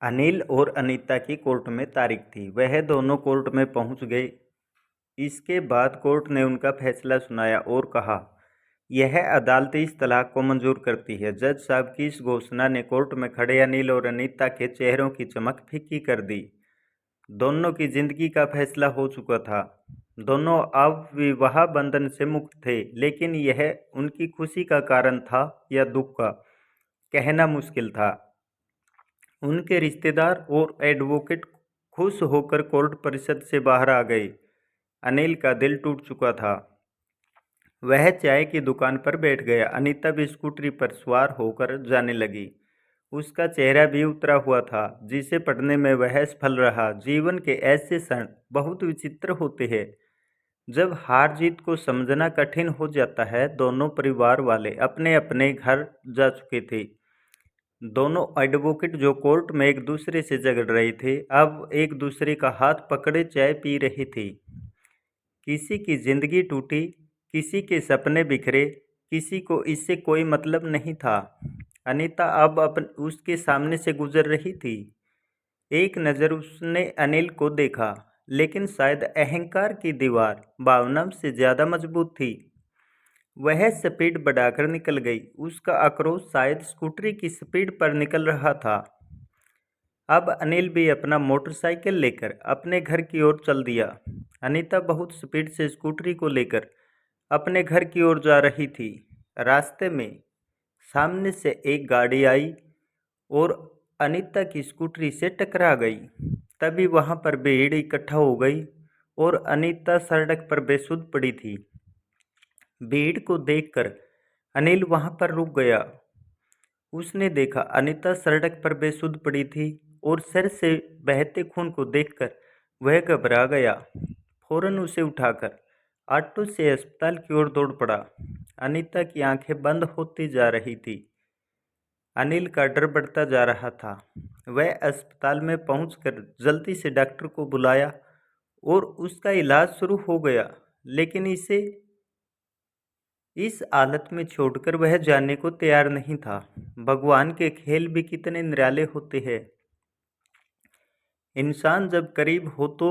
अनिल और अनीता की कोर्ट में तारीख थी। वह दोनों कोर्ट में पहुंच गए। इसके बाद कोर्ट ने उनका फैसला सुनाया और कहा, यह अदालत इस तलाक को मंजूर करती है। जज साहब की इस घोषणा ने कोर्ट में खड़े अनिल और अनीता के चेहरों की चमक फीकी कर दी। दोनों की जिंदगी का फैसला हो चुका था। दोनों अब विवाह बंधन से मुक्त थे, लेकिन यह उनकी खुशी का कारण था या दुख का, कहना मुश्किल था। उनके रिश्तेदार और एडवोकेट खुश होकर कोर्ट परिसर से बाहर आ गए। अनिल का दिल टूट चुका था। वह चाय की दुकान पर बैठ गया। अनीता भी स्कूटरी पर सवार होकर जाने लगी। उसका चेहरा भी उतरा हुआ था, जिसे पढ़ने में वह सफल रहा। जीवन के ऐसे क्षण बहुत विचित्र होते हैं जब हार जीत को समझना कठिन हो जाता है। दोनों परिवार वाले अपने अपने घर जा चुके थे। दोनों एडवोकेट जो कोर्ट में एक दूसरे से झगड़ रहे थे, अब एक दूसरे का हाथ पकड़े चाय पी रहे थे। किसी की जिंदगी टूटी, किसी के सपने बिखरे, किसी को इससे कोई मतलब नहीं था। अनीता अब उसके सामने से गुजर रही थी। एक नज़र उसने अनिल को देखा, लेकिन शायद अहंकार की दीवार भावना से ज़्यादा मजबूत थी। वह स्पीड बढ़ाकर निकल गई। उसका आक्रोश शायद स्कूटरी की स्पीड पर निकल रहा था। अब अनिल भी अपना मोटरसाइकिल लेकर अपने घर की ओर चल दिया। अनीता बहुत स्पीड से स्कूटरी को लेकर अपने घर की ओर जा रही थी। रास्ते में सामने से एक गाड़ी आई और अनीता की स्कूटरी से टकरा गई। तभी वहां पर भीड़ इकट्ठा हो गई और अनीता सड़क पर बेसुध पड़ी थी। भीड़ को देखकर अनिल वहां पर रुक गया। उसने देखा अनीता सड़क पर बेसुध पड़ी थी और सिर से बहते खून को देखकर वह घबरा गया। फौरन उसे उठाकर ऑटो से अस्पताल की ओर दौड़ पड़ा। अनीता की आंखें बंद होती जा रही थी। अनिल का डर बढ़ता जा रहा था। वह अस्पताल में पहुंचकर जल्दी से डॉक्टर को बुलाया और उसका इलाज शुरू हो गया, लेकिन इसे इस हालत में छोड़कर वह जाने को तैयार नहीं था। भगवान के खेल भी कितने निराले होते हैं। इंसान जब करीब हो तो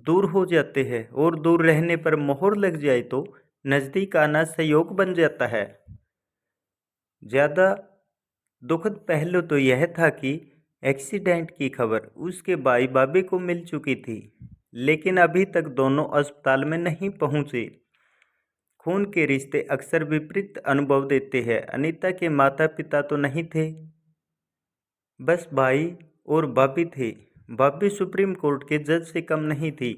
दूर हो जाते हैं, और दूर रहने पर मोहर लग जाए तो नज़दीक आना संयोग बन जाता है। ज़्यादा दुखद पहलू तो यह था कि एक्सीडेंट की खबर उसके भाई भाभी को मिल चुकी थी, लेकिन अभी तक दोनों अस्पताल में नहीं पहुंचे। खून के रिश्ते अक्सर विपरीत अनुभव देते हैं। अनीता के माता पिता तो नहीं थे, बस भाई और भाभी थे। भाभी सुप्रीम कोर्ट के जज से कम नहीं थी।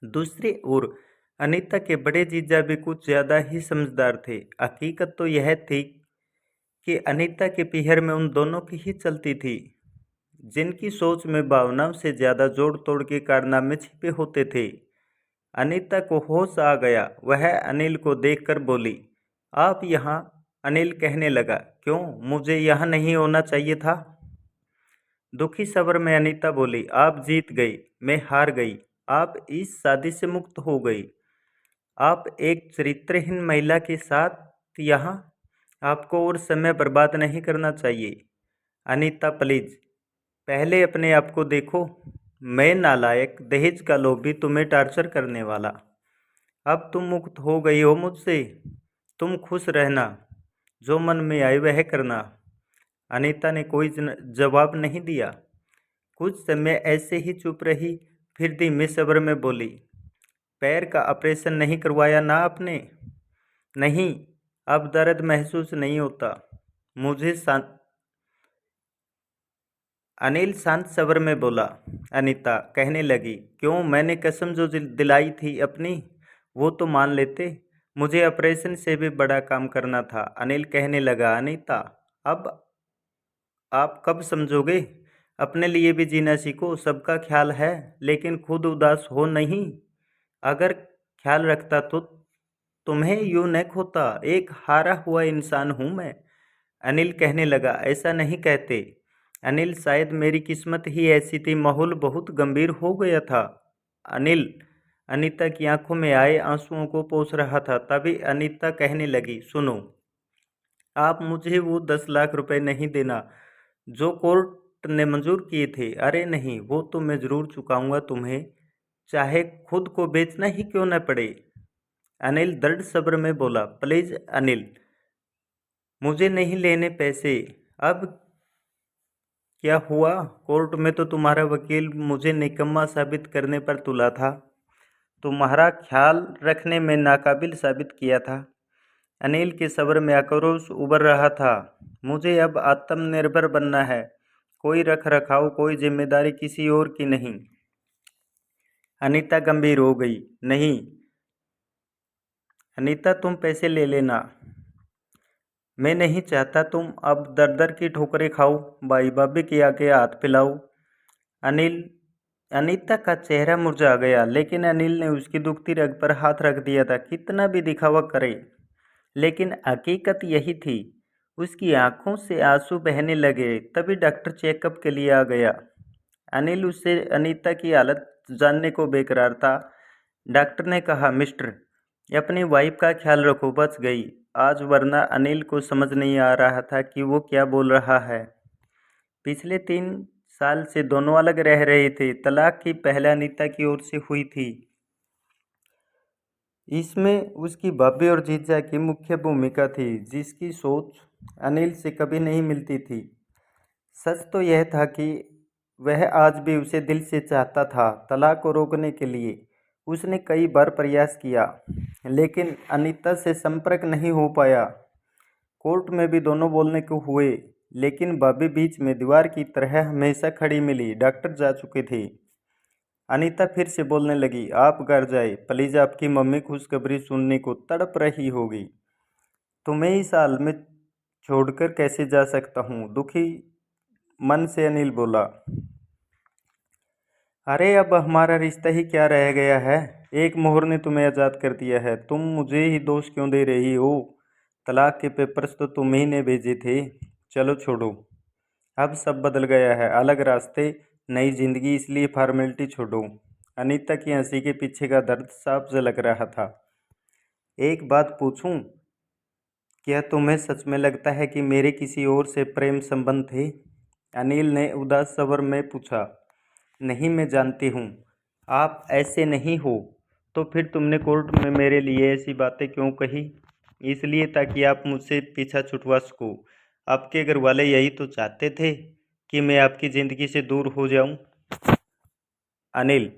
दूसरी ओर अनीता के बड़े जीजा भी कुछ ज़्यादा ही समझदार थे। हकीकत तो यह थी कि अनीता के पीहर में उन दोनों की ही चलती थी, जिनकी सोच में भावनाओं से ज़्यादा जोड़ तोड़ के कारनामे छिपे होते थे। अनीता को होश आ गया। वह अनिल को देखकर बोली, आप यहाँ? अनिल कहने लगा, क्यों, मुझे यहाँ नहीं होना चाहिए था? दुखी स्वर में अनीता बोली, आप जीत गई, मैं हार गई। आप इस शादी से मुक्त हो गई। आप एक चरित्रहीन महिला के साथ यहाँ? आपको और समय बर्बाद नहीं करना चाहिए। अनीता प्लीज, पहले अपने आप को देखो। मैं नालायक, दहेज का लोभी, तुम्हें टार्चर करने वाला। अब तुम मुक्त हो गई हो मुझसे। तुम खुश रहना, जो मन में आए वह करना। अनीता ने कोई जवाब नहीं दिया। कुछ समय ऐसे ही चुप रही, फिर धीमे स्वर में बोली, पैर का ऑपरेशन नहीं करवाया ना आपने? नहीं, अब दर्द महसूस नहीं होता। मुझे अनिल शांत स्वर में बोला। अनीता कहने लगी, क्यों, मैंने कसम जो दिलाई थी अपनी, वो तो मान लेते। मुझे ऑपरेशन से भी बड़ा काम करना था। अनिल कहने लगा, अनीता, अब आप कब समझोगे? अपने लिए भी जीना सीखो। सबका ख्याल है, लेकिन खुद उदास हो नहीं। अगर ख्याल रखता तो तुम्हें यूं न खोता। एक हारा हुआ इंसान हूं मैं। अनिल कहने लगा, ऐसा नहीं कहते अनिल, शायद मेरी किस्मत ही ऐसी थी। माहौल बहुत गंभीर हो गया था। अनिल अनीता की आंखों में आए आंसुओं को पोंछ रहा था। तभी अनीता कहने लगी, सुनो, आप मुझे वो 10 लाख रुपए नहीं देना जो कोर्ट ने मंजूर किए थे। अरे नहीं, वो तो मैं ज़रूर चुकाऊंगा तुम्हें, चाहे खुद को बेचना ही क्यों न पड़े। अनिल दृढ़ स्वर में बोला, प्लीज अनिल, मुझे नहीं लेने पैसे। अब क्या हुआ? कोर्ट में तो तुम्हारा वकील मुझे निकम्मा साबित करने पर तुला था, तुम्हारा ख्याल रखने में नाकाबिल साबित किया था। अनिल के स्वर में आक्रोश उभर रहा था। मुझे अब आत्मनिर्भर बनना है, कोई रख रखाव, कोई जिम्मेदारी किसी और की नहीं। अनीता गंभीर हो गई। नहीं अनीता, तुम पैसे ले लेना, मैं नहीं चाहता तुम अब दर दर की ठोकरें खाओ, भाई भाभी के आगे हाथ फैलाओ। अनिल अनीता का चेहरा मुरझा गया, लेकिन अनिल ने उसकी दुखती रग पर हाथ रख दिया था। कितना भी दिखावा करे, लेकिन हकीकत यही थी। उसकी आंखों से आंसू बहने लगे। तभी डॉक्टर चेकअप के लिए आ गया। अनिल उससे अनीता की हालत जानने को बेकरार था। डॉक्टर ने कहा, मिस्टर, अपनी वाइफ का ख्याल रखो, बच गई आज, वरना अनिल को समझ नहीं आ रहा था कि वो क्या बोल रहा है। पिछले 3 साल से दोनों अलग रह रहे थे। तलाक की पहले अनीता की ओर से हुई थी। इसमें उसकी भाभी और जीजा की मुख्य भूमिका थी, जिसकी सोच अनिल से कभी नहीं मिलती थी। सच तो यह था कि वह आज भी उसे दिल से चाहता था। तलाक को रोकने के लिए उसने कई बार प्रयास किया, लेकिन अनीता से संपर्क नहीं हो पाया। कोर्ट में भी दोनों बोलने को हुए, लेकिन भाभी बीच में दीवार की तरह हमेशा खड़ी मिली। डॉक्टर जा चुके थे। अनीता फिर से बोलने लगी, आप घर जाए प्लीज, आपकी मम्मी खुशखबरी सुनने को तड़प रही होगी। तुम्हें इस हाल में छोड़कर कैसे जा सकता हूँ, दुखी मन से अनिल बोला। अरे अब हमारा रिश्ता ही क्या रह गया है? एक मोहर ने तुम्हें आज़ाद कर दिया है, तुम मुझे ही दोष क्यों दे रही हो? तलाक के पेपर्स तो तुम ही ने भेजे थे। चलो छोड़ो, अब सब बदल गया है, अलग रास्ते, नई जिंदगी, इसलिए फॉर्मेलिटी छोड़ो। अनीता की हंसी के पीछे का दर्द साफ झलक रहा था। एक बात पूछूं, क्या तुम्हें सच में लगता है कि मेरे किसी और से प्रेम संबंध थे? अनिल ने उदास स्वर में पूछा। नहीं, मैं जानती हूँ आप ऐसे नहीं हो। तो फिर तुमने कोर्ट में मेरे लिए ऐसी बातें क्यों कही? इसलिए ताकि आप मुझसे पीछा छुटवा सको। आपके घर वाले यही तो चाहते थे कि मैं आपकी ज़िंदगी से दूर हो जाऊं। अनिल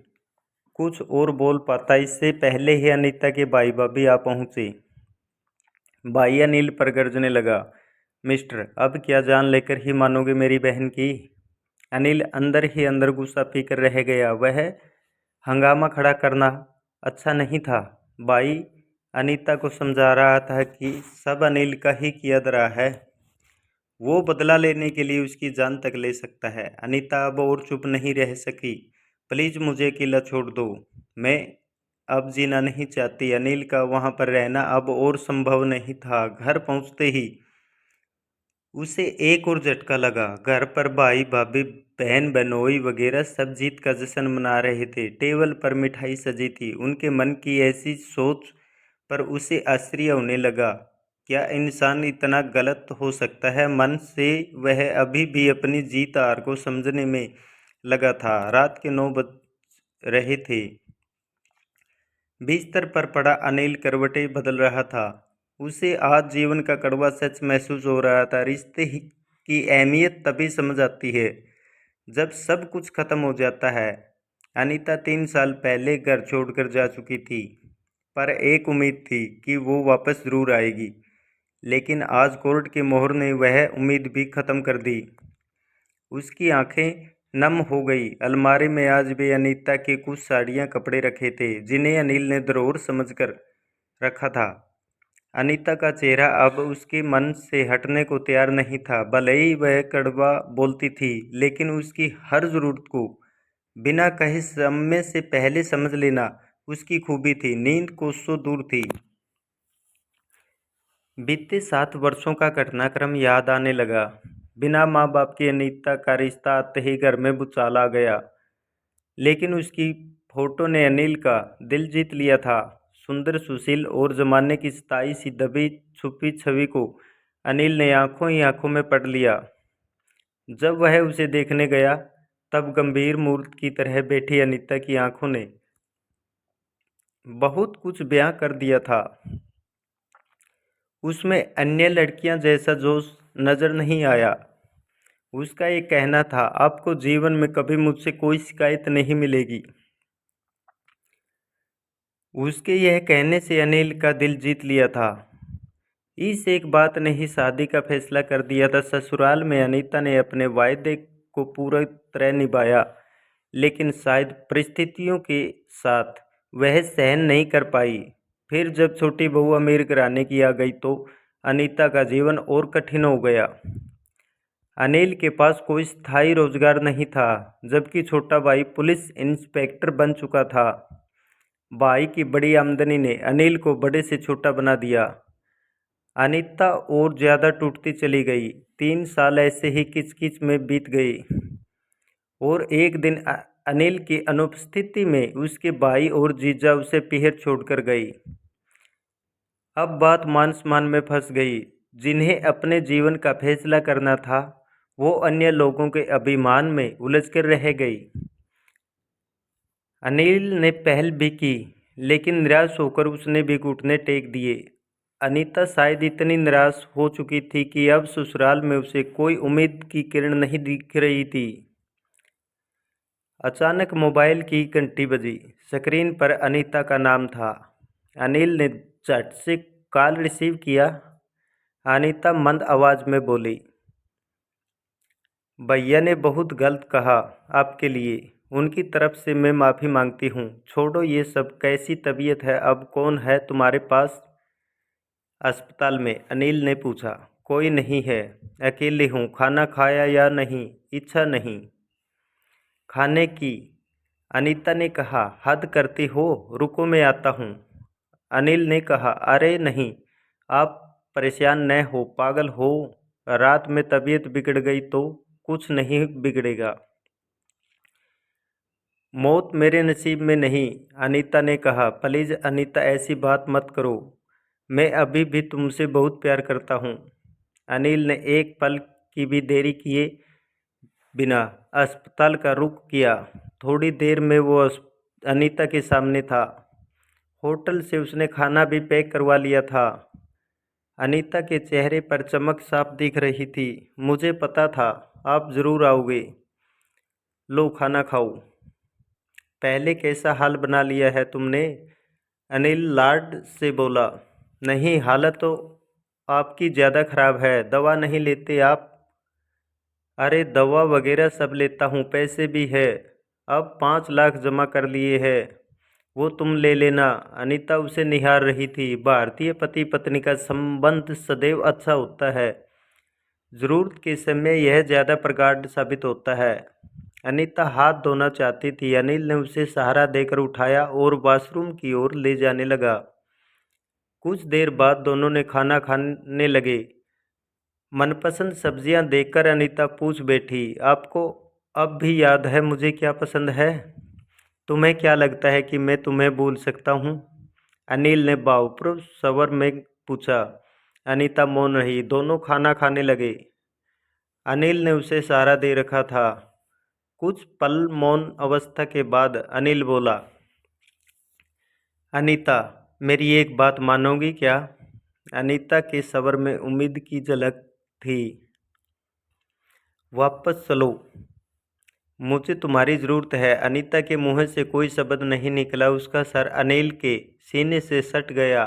कुछ और बोल पाता, इससे पहले ही अनीता के भाई भाभी आ पहुंचे। भाई अनिल पर गरजने लगा, मिस्टर, अब क्या जान लेकर ही मानोगे मेरी बहन की? अनिल अंदर ही अंदर गुस्सा पीकर रह गया। वह हंगामा खड़ा करना अच्छा नहीं था। भाई अनीता को समझा रहा था कि सब अनिल का ही किया धरा है, वो बदला लेने के लिए उसकी जान तक ले सकता है। अनीता अब और चुप नहीं रह सकी। प्लीज मुझे अकेला छोड़ दो, मैं अब जीना नहीं चाहती। अनिल का वहां पर रहना अब और संभव नहीं था। घर पहुंचते ही उसे एक और झटका लगा। घर पर भाई भाभी बहन बहनोई वगैरह सब जीत का जश्न मना रहे थे। टेबल पर मिठाई सजी थी। उनके मन की ऐसी सोच पर उसे आश्चर्य होने लगा। क्या इंसान इतना गलत हो सकता है? मन से वह अभी भी अपनी जीत हार को समझने में लगा था। रात के 9 बज रहे थे। बिस्तर पर पड़ा अनिल करवटें बदल रहा था। उसे आज जीवन का कड़वा सच महसूस हो रहा था। रिश्ते की अहमियत तभी समझ आती है जब सब कुछ खत्म हो जाता है। अनीता 3 साल पहले घर छोड़कर जा चुकी थी, पर एक उम्मीद थी कि वो वापस जरूर आएगी। लेकिन आज कोर्ट की मोहर ने वह उम्मीद भी खत्म कर दी। उसकी आंखें नम हो गई। अलमारी में आज भी अनीता के कुछ साड़ियाँ कपड़े रखे थे, जिन्हें अनिल ने धरोहर समझकर रखा था। अनीता का चेहरा अब उसके मन से हटने को तैयार नहीं था। भले ही वह कड़वा बोलती थी, लेकिन उसकी हर जरूरत को बिना कहे समय से पहले समझ लेना उसकी खूबी थी। नींद कोसों दूर थी। बीते 7 वर्षों का घटनाक्रम याद आने लगा। बिना माँ बाप की अनीता का रिश्ता आते ही घर में भूचाल आ गया। लेकिन उसकी फोटो ने अनिल का दिल जीत लिया था। सुंदर, सुशील और जमाने की सताई सी दबी छुपी छवि को अनिल ने आंखों ही आंखों में पढ़ लिया। जब वह उसे देखने गया तब गंभीर मूर्ति की तरह बैठी अनीता की आंखों ने बहुत कुछ बयां कर दिया था। उसमें अन्य लड़कियां जैसा जोश नजर नहीं आया। उसका ये कहना था, आपको जीवन में कभी मुझसे कोई शिकायत नहीं मिलेगी। उसके यह कहने से अनिल का दिल जीत लिया था। इस एक बात ने ही शादी का फैसला कर दिया था। ससुराल में अनीता ने अपने वायदे को पूरी तरह निभाया, लेकिन शायद परिस्थितियों के साथ वह सहन नहीं कर पाई। फिर जब छोटी बहू अमीर घराने की आ गई तो अनीता का जीवन और कठिन हो गया। अनिल के पास कोई स्थायी रोजगार नहीं था, जबकि छोटा भाई पुलिस इंस्पेक्टर बन चुका था। भाई की बड़ी आमदनी ने अनिल को बड़े से छोटा बना दिया। अनीता और ज्यादा टूटती चली गई। 3 साल ऐसे ही किचकिच में बीत गए और एक दिन अनिल की अनुपस्थिति में उसके भाई और जीजा उसे पीहर छोड़कर गई। अब बात मान सम्मान में फंस गई। जिन्हें अपने जीवन का फैसला करना था वो अन्य लोगों के अभिमान में उलझकर रह गई। अनिल ने पहल भी की, लेकिन निराश होकर उसने भी घुटने टेक दिए। अनीता शायद इतनी निराश हो चुकी थी कि अब ससुराल में उसे कोई उम्मीद की किरण नहीं दिख रही थी। अचानक मोबाइल की घंटी बजी। स्क्रीन पर अनीता का नाम था। अनिल ने झट से कॉल रिसीव किया। अनीता मंद आवाज में बोली, भैया ने बहुत गलत कहा आपके लिए। उनकी तरफ से मैं माफ़ी मांगती हूँ। छोड़ो ये सब, कैसी तबीयत है अब? कौन है तुम्हारे पास? अस्पताल में, अनिल ने पूछा। कोई नहीं है, अकेली हूँ। खाना खाया या नहीं? इच्छा नहीं खाने की, अनीता ने कहा। हद करती हो, रुको मैं आता हूँ। अनिल ने कहा, अरे नहीं, आप परेशान न हो, पागल हो। रात में तबीयत बिगड़ गई तो कुछ नहीं बिगड़ेगा। मौत मेरे नसीब में नहीं, अनीता ने कहा। प्लीज़ अनीता, ऐसी बात मत करो। मैं अभी भी तुमसे बहुत प्यार करता हूँ। अनिल ने एक पल की भी देरी किए बिना अस्पताल का रुख किया। थोड़ी देर में वो अनीता के सामने था। होटल से उसने खाना भी पैक करवा लिया था। अनीता के चेहरे पर चमक साफ दिख रही थी। मुझे पता था आप ज़रूर आओगे। लो खाना खाओ। पहले कैसा हाल बना लिया है तुमने? अनिल लाड से बोला। नहीं, हालत तो आपकी ज़्यादा ख़राब है। दवा नहीं लेते आप? अरे दवा वगैरह सब लेता हूँ, पैसे भी है। अब 5 लाख जमा कर लिए हैं, वो तुम ले लेना। अनीता उसे निहार रही थी। भारतीय पति पत्नी का संबंध सदैव अच्छा होता है। ज़रूरत के समय यह ज़्यादा प्रगाढ़ साबित होता है। अनीता हाथ धोना चाहती थी। अनिल ने उसे सहारा देकर उठाया और वॉशरूम की ओर ले जाने लगा। कुछ देर बाद दोनों ने खाना खाने लगे। मनपसंद सब्जियां देखकर अनीता पूछ बैठी, आपको अब भी याद है मुझे क्या पसंद है? तुम्हें क्या लगता है कि मैं तुम्हें भूल सकता हूँ? अनिल ने भावपूर्ण स्वर में पूछा। अनीता मौन रही। दोनों खाना खाने लगे। अनिल ने उसे सहारा दे रखा था। कुछ पल मौन अवस्था के बाद अनिल बोला, अनीता, मेरी एक बात मानोगी क्या? अनीता के स्वर में उम्मीद की झलक थी। वापस चलो, मुझे तुम्हारी ज़रूरत है। अनीता के मुँह से कोई शब्द नहीं निकला। उसका सर अनिल के सीने से सट गया।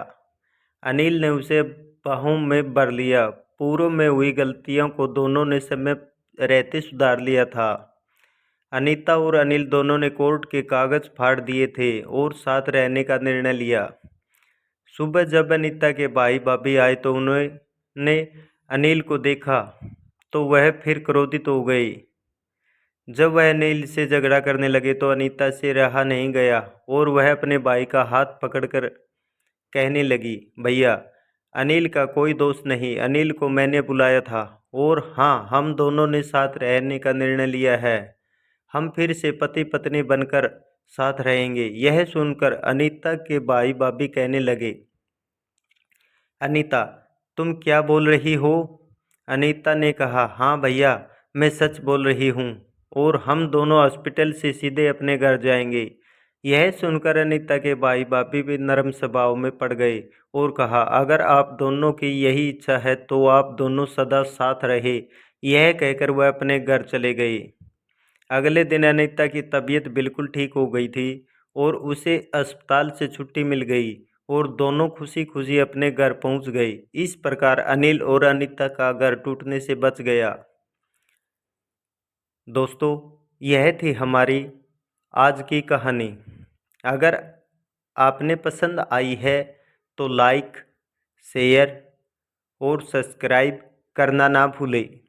अनिल ने उसे बाहों में भर लिया। पूर्व में हुई गलतियों को दोनों ने समय रहते सुधार लिया था। अनीता और अनिल दोनों ने कोर्ट के कागज़ फाड़ दिए थे और साथ रहने का निर्णय लिया। सुबह जब अनीता के भाई भाभी आए तो उन्होंने अनिल को देखा तो वह फिर क्रोधित हो गई। जब वह अनिल से झगड़ा करने लगे तो अनीता से रहा नहीं गया और वह अपने भाई का हाथ पकड़कर कहने लगी, भैया, अनिल का कोई दोष नहीं। अनिल को मैंने बुलाया था और हाँ, हम दोनों ने साथ रहने का निर्णय लिया है। हम फिर से पति पत्नी बनकर साथ रहेंगे। यह सुनकर अनीता के भाई भाभी कहने लगे, अनीता, तुम क्या बोल रही हो? अनीता ने कहा, हाँ भैया, मैं सच बोल रही हूँ और हम दोनों हॉस्पिटल से सीधे अपने घर जाएंगे। यह सुनकर अनीता के भाई भाभी भी नरम स्वभाव में पड़ गए और कहा, अगर आप दोनों की यही इच्छा है तो आप दोनों सदा साथ रहे। यह कहकर वह अपने घर चले गए। अगले दिन अनीता की तबीयत बिल्कुल ठीक हो गई थी और उसे अस्पताल से छुट्टी मिल गई और दोनों खुशी खुशी अपने घर पहुंच गए। इस प्रकार अनिल और अनीता का घर टूटने से बच गया। दोस्तों, यह थी हमारी आज की कहानी। अगर आपने पसंद आई है तो लाइक, शेयर और सब्सक्राइब करना ना भूलें।